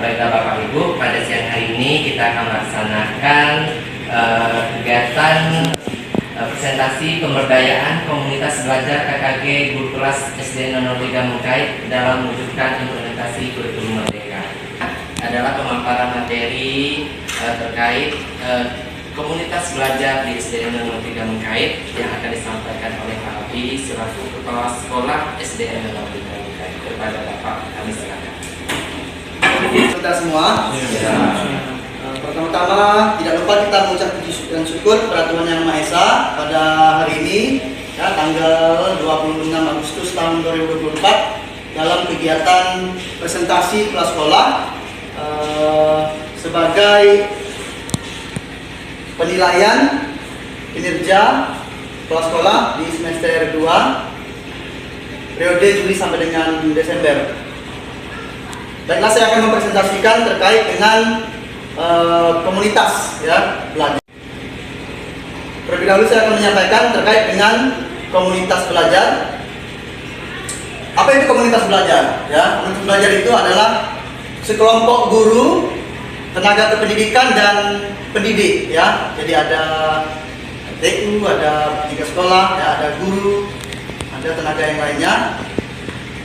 Baiklah Bapak Ibu, pada siang hari ini kita akan melaksanakan kegiatan presentasi pemberdayaan komunitas belajar KKG Guru Kelas SD 03 Mengkait dalam mewujudkan implementasi kurikulum Merdeka. Adalah pemaparan materi terkait komunitas belajar di SD 03 Mengkait yang akan disampaikan oleh Pak Abi selaku Kepala Sekolah SD 03 Mengkait. Kepada Bapak, kami silakan. Kita semua. Pertama-tama tidak lupa kita mengucap puji dan syukur kepada Tuhan Yang Maha Esa pada hari ini ya, tanggal 26 Agustus tahun 2024 dalam kegiatan presentasi kelas sekolah sebagai penilaian kinerja kelas sekolah di semester 2 periode Juli sampai dengan Desember. Baiklah, saya akan mempresentasikan terkait dengan komunitas ya belajar. Terlebih dahulu saya akan menyampaikan terkait dengan komunitas belajar. Apa itu komunitas belajar? Ya, komunitas belajar itu adalah sekelompok guru, tenaga kependidikan dan pendidik. Ya, jadi ada TU, ada pendidik sekolah, ya, ada guru, ada tenaga yang lainnya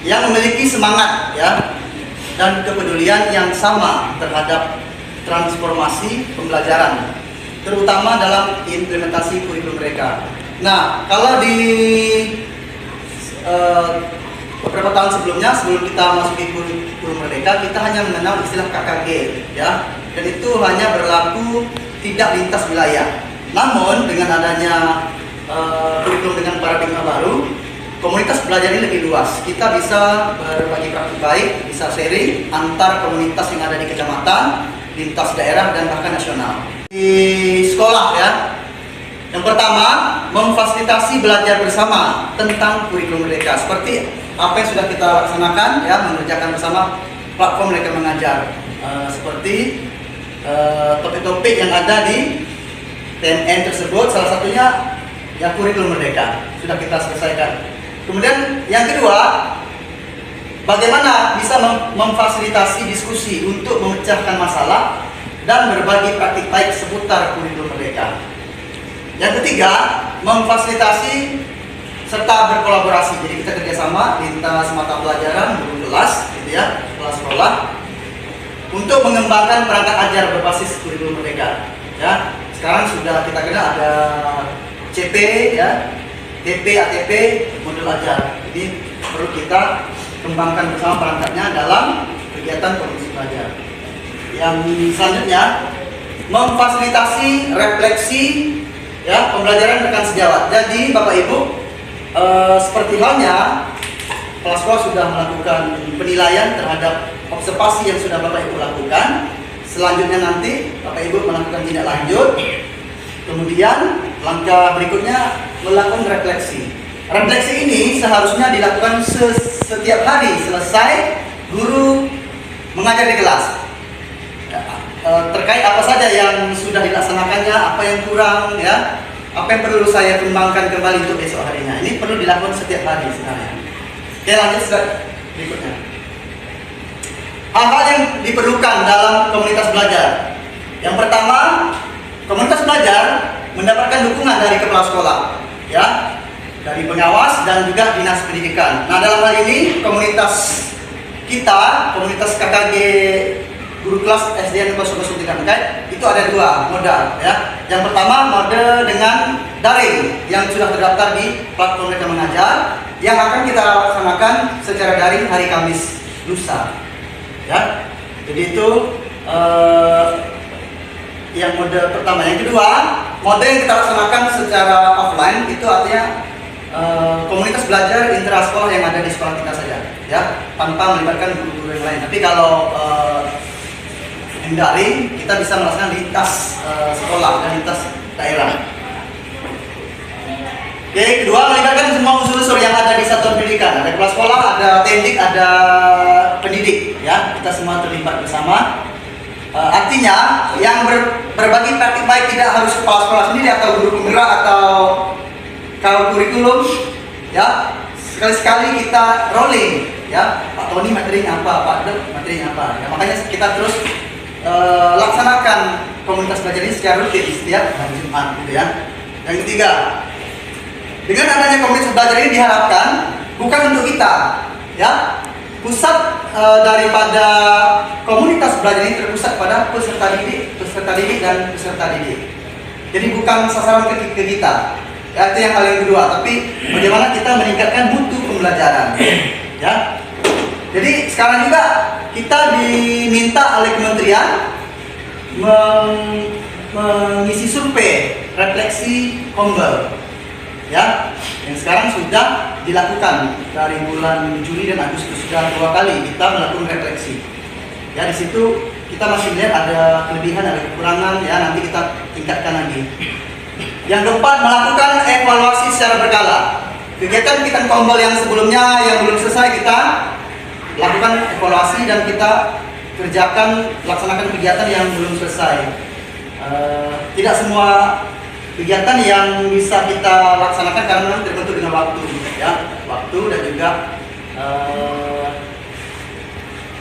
yang memiliki semangat ya dan kepedulian yang sama terhadap transformasi pembelajaran, terutama dalam implementasi kurikulum mereka. Nah, kalau di beberapa tahun sebelumnya, sebelum kita masuki kurikulum Merdeka, kita hanya mengenal istilah KKG, ya, dan itu hanya berlaku tidak lintas wilayah. Namun dengan adanya kurikulum dengan paradigma baru, komunitas belajar ini lebih luas. Kita bisa berbagi praktik baik, bisa sharing antar komunitas yang ada di kecamatan, lintas daerah, dan bahkan nasional. Di sekolah ya, yang pertama memfasilitasi belajar bersama tentang kurikulum Merdeka, seperti apa yang sudah kita laksanakan ya, mengerjakan bersama platform Mereka Mengajar, seperti topik-topik yang ada di TMN tersebut, salah satunya ya kurikulum Merdeka sudah kita selesaikan. Kemudian yang kedua, bagaimana bisa memfasilitasi diskusi untuk memecahkan masalah dan berbagi praktik baik seputar kurikulum Merdeka. Yang ketiga, memfasilitasi serta berkolaborasi. Jadi kita kerjasama lintas mata pelajaran, guru kelas, gitu ya, kelas sekolah, untuk mengembangkan perangkat ajar berbasis kurikulum Merdeka. Ya, sekarang sudah kita kenal ada CP, ya, TP, ATP, modul ajar. Jadi perlu kita kembangkan bersama perangkatnya dalam kegiatan komunitas belajar. Yang selanjutnya, memfasilitasi refleksi ya pembelajaran rekan sejawat. Jadi Bapak Ibu, seperti halnya kelas sekolah sudah melakukan penilaian terhadap observasi yang sudah Bapak Ibu lakukan. Selanjutnya nanti Bapak Ibu melakukan tindak lanjut. Kemudian langkah berikutnya melakukan refleksi. Refleksi ini seharusnya dilakukan setiap hari selesai guru mengajar di kelas. Terkait apa saja yang sudah dilaksanakannya, apa yang kurang, ya, apa yang perlu saya kembangkan kembali untuk besok harinya. Ini perlu dilakukan setiap hari sebenarnya. Oke, lanjut slide berikutnya. Hal-hal yang diperlukan dalam komunitas belajar. Yang pertama, komunitas belajar mendapatkan dukungan dari kepala sekolah, ya, dari pengawas dan juga dinas pendidikan. Nah, dalam hal ini komunitas kita, komunitas KKG Guru Kelas SD 03 Mengkait, itu ada dua modal, ya. Yang pertama mode dengan daring yang sudah terdaftar di platform Mereka Mengajar, yang akan kita laksanakan secara daring hari Kamis lusa, ya. Jadi itu yang mode pertama. Yang kedua, mode yang kita laksanakan secara offline, itu artinya komunitas belajar intra sekolah yang ada di sekolah kita saja, ya, tanpa melibatkan guru-guru yang lain. Tapi kalau daring, kita bisa melaksanakan lintas sekolah dan lintas daerah. Oke, kedua, melibatkan semua unsur-unsur yang ada di satuan pendidikan. Ada kepala sekolah, ada tendik, ada pendidik, ya, kita semua terlibat bersama. Artinya yang berbagi praktik baik tidak harus kepala sekolah sendiri atau guru penggerak atau kalau kurikulum, ya, sekali-sekali kita rolling, ya. Pak Tony materinya apa, Pak Dek materinya apa. Ya, makanya kita terus laksanakan komunitas belajar ini secara rutin setiap hari Jumat, gitu ya. Yang ketiga, dengan adanya komunitas belajar ini diharapkan bukan untuk kita, ya. Pusat daripada komunitas belajar ini terpusat pada peserta didik dan peserta didik. Jadi bukan sasaran ke kita. Ya, itu yang hal yang kedua. Tapi bagaimana kita meningkatkan mutu pembelajaran, ya. Jadi sekarang juga kita diminta oleh kementerian mengisi survei refleksi Kombel, ya, yang sekarang sudah dilakukan dari bulan Juli dan Agustus, sudah 2 kali kita melakukan refleksi. Ya, di situ kita masih melihat ada kelebihan, ada kekurangan, ya, nanti kita tingkatkan lagi. Yang keempat, melakukan evaluasi secara berkala. Kegiatan Kombel yang sebelumnya yang belum selesai kita lakukan evaluasi dan kita laksanakan kegiatan yang belum selesai. Tidak semua kegiatan yang bisa kita laksanakan karena terbentuk dengan waktu, ya, waktu dan juga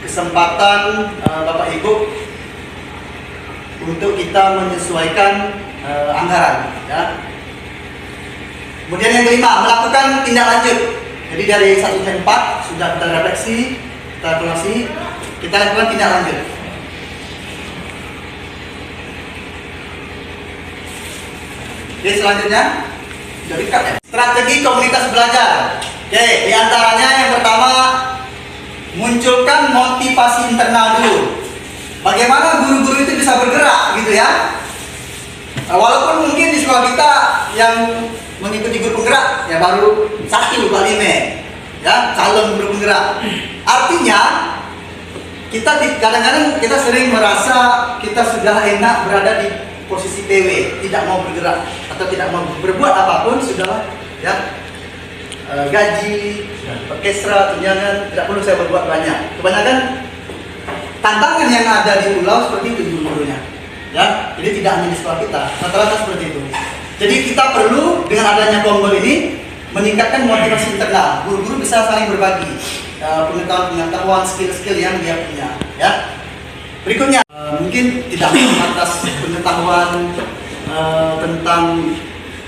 kesempatan Bapak Ibu untuk kita menyesuaikan anggaran, ya. Kemudian yang kelima, melakukan tindak lanjut. Jadi dari 1 sampai 4 sudah kita refleksi, kita evaluasi, kita lakukan tindak lanjut. Oke, selanjutnya sudah dekat, ya. Strategi komunitas belajar. Oke, diantaranya yang pertama, munculkan motivasi internal dulu. Bagaimana guru-guru itu bisa bergerak, gitu ya. Walaupun mungkin di sekolah kita yang mengikuti guru penggerak ya baru 1 kali ya, calon guru penggerak. Artinya kita kadang-kadang kita sering merasa kita sudah enak berada di posisi PW, tidak mau bergerak atau tidak mau berbuat apapun sudah, ya. Gaji, orkestra, tunjangan, tidak perlu saya berbuat banyak. Kebanyakan tantangan yang ada di pulau seperti itu guru-gurunya, ya. Jadi tidak hanya di sekolah kita, rata-rata seperti itu. Jadi kita perlu dengan adanya Kombel ini meningkatkan motivasi internal. Guru-guru bisa saling berbagi pengetahuan, skill-skill yang dia punya, ya. Berikutnya mungkin tidak atas pengetahuan tentang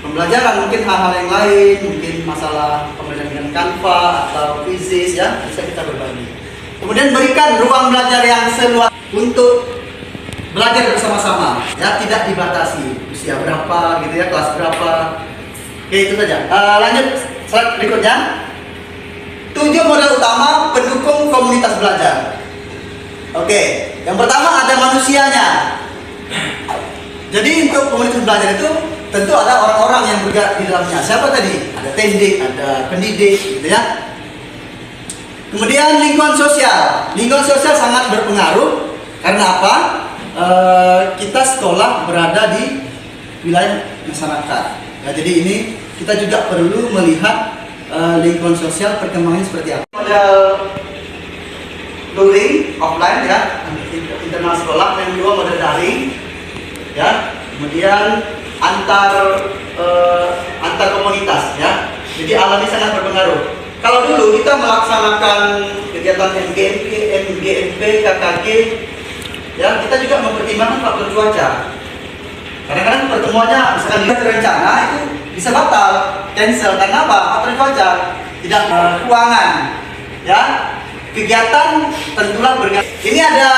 pembelajaran, mungkin hal-hal yang lain, mungkin masalah pembelajaran dengan Canva atau Quizzes, ya, bisa kita berbagi. Kemudian berikan ruang belajar yang seluas untuk belajar bersama-sama, ya, tidak dibatasi usia berapa, gitu ya, kelas berapa. Oke, itu saja. Lanjut slide berikutnya. 7 modal utama pendukung komunitas belajar. Oke, yang pertama ada manusianya. Jadi untuk komunitas belajar itu tentu ada orang-orang yang bergerak di dalamnya. Siapa tadi? Ada tendik, ada pendidik, gitu ya. Kemudian lingkungan sosial. Lingkungan sosial sangat berpengaruh. Karena apa? Kita sekolah berada di wilayah masyarakat. Nah, jadi ini kita juga perlu melihat lingkungan sosial perkembangannya seperti apa. Model luring offline, ya, internal sekolah. Yang kedua model daring, ya. Kemudian antar komunitas, ya. Jadi alami sangat berpengaruh. Kalau dulu kita melaksanakan kegiatan MGMP, KKG, ya, kita juga mempertimbangkan faktor cuaca. Kadang-kadang pertemuannya misalkan terencana itu bisa batal, cancel karena apa? Faktor cuaca, tidak keuangan, ya. Kegiatan tentulah bergantung. Ini ada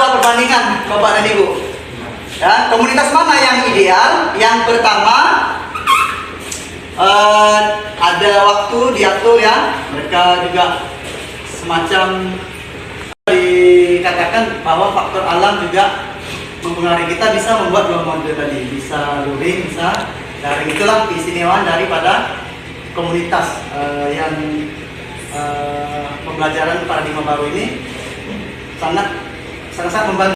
2 perbandingan, Bapak dan Ibu. Ya, komunitas mana yang ideal? Yang pertama, ada waktu diatur, ya. Mereka juga semacam dikatakan bahwa faktor alam juga mempengaruhi kita, bisa membuat 2 model tadi, bisa luring, bisa daring. Itulah keistimewaan daripada komunitas yang pembelajaran paradigma baru ini sangat membantu.